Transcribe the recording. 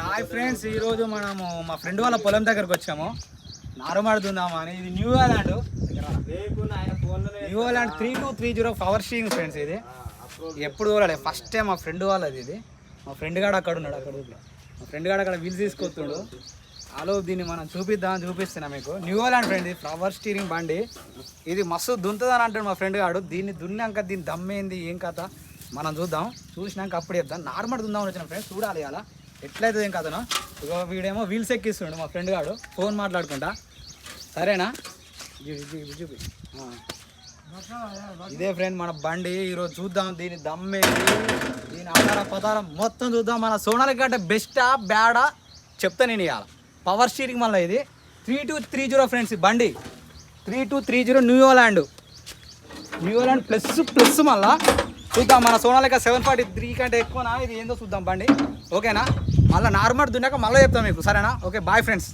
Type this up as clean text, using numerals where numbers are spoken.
Hi friends, ఈరోజు మనము మా ఫ్రెండ్ వాళ్ళ పొలం దగ్గరకు వచ్చాము. నారుమడుతుందామా అని. ఇది new Holland 3230 power steering friends. ఇది ఎప్పుడు చూడాలి, ఫస్ట్ టైం మా ఫ్రెండ్ వాళ్ళది. ఇది మా ఫ్రెండ్ గాడు అక్కడ ఉన్నాడు. మా ఫ్రెండ్ గాడు అక్కడ వీల్స్ తీసుకొస్తుండు. హలో, దీన్ని మనం చూపిస్తున్నా మీకు. న్యూ హాలాండ్ ఫ్రెండ్, ఇది పవర్ స్టీరింగ్ బండి. ఇది మస్తు దుంతుందని అంటాడు మా ఫ్రెండ్ గాడు. దీన్ని దున్నాక దీని దమ్మేంది ఏం కథ మనం చూద్దాం. చూసినాక అప్పుడు చెప్తాం. నార్మల్ దుందామని వచ్చిన ఫ్రెండ్స్, చూడాలి అలా ఎట్లయితుంది ఏం కథను. ఇక వీడేమో వీల్స్ ఎక్కిస్తుండు మా ఫ్రెండ్ గాడు, ఫోన్ మాట్లాడుకుంటా. సరేనా? చూపి. ఇదే ఫ్రెండ్ మన బండి. ఈరోజు చూద్దాం దీని దమ్మేంది, దీని పతారం మొత్తం చూద్దాం. మన సోనాలి గడ్డ బెస్టా బ్యాడా చెప్తా నేను. ఇవాళ పవర్ స్టీరింగ్ మళ్ళీ ఇది 3230 ఫ్రెండ్స్. బండి 3230 న్యూ హాలాండ్ ప్లస్ మళ్ళా చూద్దాం. మన సోనాలిక 743 కంటే ఎక్కువనా, ఇది ఏందో చూద్దాం బండి. ఓకేనా? మళ్ళీ నార్మల్ దున్నాక మళ్ళీ చెప్తాం మీకు. సరేనా? Okay, bye friends.